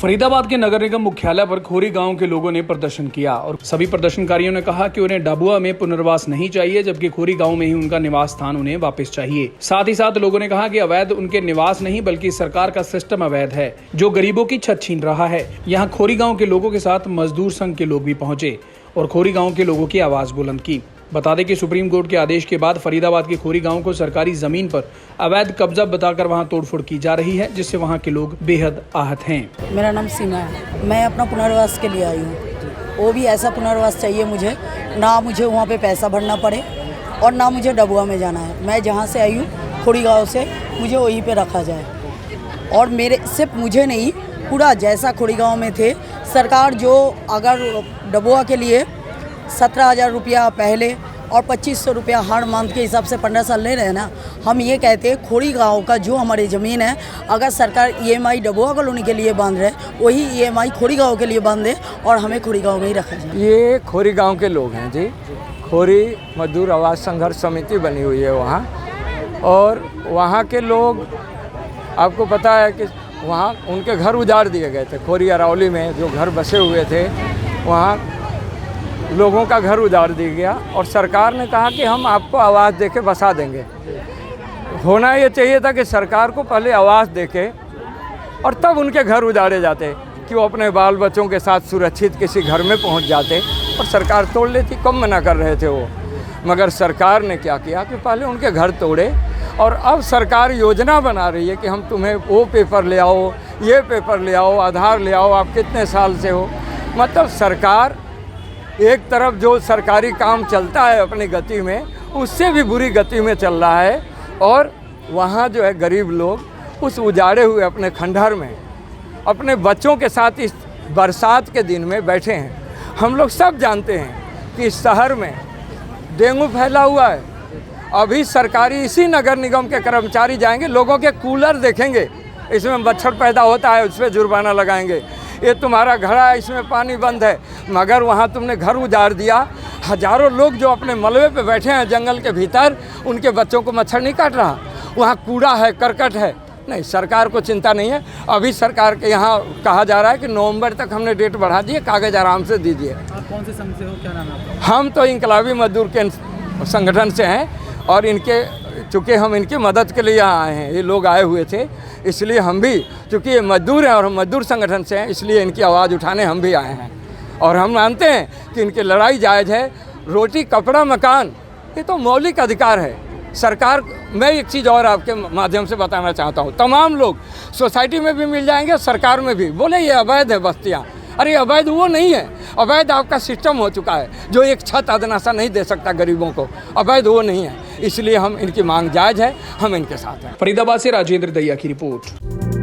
फरीदाबाद के नगर निगम मुख्यालय पर खोरी गांव के लोगों ने प्रदर्शन किया और सभी प्रदर्शनकारियों ने कहा कि उन्हें डबुआ में पुनर्वास नहीं चाहिए, जबकि खोरी गांव में ही उनका निवास स्थान उन्हें वापस चाहिए। साथ ही साथ लोगों ने कहा कि अवैध उनके निवास नहीं बल्कि सरकार का सिस्टम अवैध है जो गरीबों की छत छीन रहा है। यहाँ खोरी गाँव के लोगों के साथ मजदूर संघ के लोग भी पहुंचे और खोरी गाँव के लोगों की आवाज बुलंद की। बता दें कि सुप्रीम कोर्ट के आदेश के बाद फरीदाबाद के खोरी गांव को सरकारी जमीन पर अवैध कब्जा बताकर वहां तोड़फोड़ की जा रही है, जिससे वहां के लोग बेहद आहत हैं। मेरा नाम सीमा है, मैं अपना पुनर्वास के लिए आई हूँ। वो भी ऐसा पुनर्वास चाहिए मुझे, ना मुझे वहाँ पे पैसा भरना पड़े और ना मुझे डबुआ में जाना है। मैं जहाँ से आई हूँ खोरी गाँव से, मुझे वहीं पे रखा जाए। और मेरे सिर्फ मुझे नहीं, पूरा जैसा खोरी गाँव में थे, सरकार जो अगर डबुआ के लिए 17,000 रुपया पहले और 2,500 रुपया हर मंथ के हिसाब से 15 साल ले रहे हैं ना। हम ये कहते हैं खोरी गांव का जो हमारी ज़मीन है, अगर सरकार EMI डबुआ कॉलोनी के लिए बांध रहे, वही EMI खोरी गांव के लिए बांध दे और हमें खोरी गांव में ही रखा जाए। ये खोरी गांव के लोग हैं जी। खोरी मजदूर आवाज़ संघर्ष समिति बनी हुई है वहाँ, और वहाँ के लोग, आपको पता है कि वहाँ उनके घर उजाड़ दिए गए थे। खोरी अरावली में जो घर बसे हुए थे, वहाँ लोगों का घर उजाड़ दिया गया और सरकार ने कहा कि हम आपको आवास देके बसा देंगे। होना ये चाहिए था कि सरकार को पहले आवास देके और तब उनके घर उजाड़े जाते कि वो अपने बाल बच्चों के साथ सुरक्षित किसी घर में पहुंच जाते और सरकार तोड़ लेती। कम मना कर रहे थे वो, मगर सरकार ने क्या किया कि पहले उनके घर तोड़े। और अब सरकार योजना बना रही है कि हम तुम्हें वो पेपर ले आओ, ये पेपर ले आओ, आधार ले आओ, आप कितने साल से हो। मतलब सरकार एक तरफ जो सरकारी काम चलता है अपनी गति में, उससे भी बुरी गति में चल रहा है। और वहाँ जो है गरीब लोग उस उजाड़े हुए अपने खंडहर में अपने बच्चों के साथ इस बरसात के दिन में बैठे हैं। हम लोग सब जानते हैं कि इस शहर में डेंगू फैला हुआ है। अभी सरकारी इसी नगर निगम के कर्मचारी जाएंगे, लोगों के कूलर देखेंगे, इसमें मच्छर पैदा होता है, उस पर जुर्माना लगाएंगे। ये तुम्हारा घर है, इसमें पानी बंद है, मगर वहाँ तुमने घर उजाड़ दिया। हजारों लोग जो अपने मलबे पे बैठे हैं जंगल के भीतर, उनके बच्चों को मच्छर नहीं काट रहा। वहाँ कूड़ा है, करकट है, नहीं, सरकार को चिंता नहीं है। अभी सरकार के यहाँ कहा जा रहा है कि नवंबर तक हमने डेट बढ़ा दी है, कागज़ आराम से दीजिए। आप कौन से संघ से हो, क्या नाम है आपका? हम तो इनकलाबी मजदूर के संगठन से हैं और इनके चूँकि हम इनकी मदद के लिए यहाँ आए हैं, ये लोग आए हुए थे, इसलिए हम भी, चूँकि ये मजदूर हैं और हम मजदूर संगठन से हैं, इसलिए इनकी आवाज़ उठाने हम भी आए हैं। और हम मानते हैं कि इनकी लड़ाई जायज़ है। रोटी, कपड़ा, मकान, ये तो मौलिक अधिकार है। सरकार, मैं एक चीज़ और आपके माध्यम से बताना चाहता हूँ, तमाम लोग सोसाइटी में भी मिल जाएंगे, सरकार में भी, बोले ये अवैध है बस्तियाँ। अरे अवैध वो नहीं है, अवैध आपका सिस्टम हो चुका है जो एक छत अदनासा नहीं दे सकता गरीबों को, अवैध वो नहीं है। इसलिए हम इनकी मांग जायज़ है, हम इनके साथ हैं। फरीदाबाद से राजेंद्र दहिया की रिपोर्ट।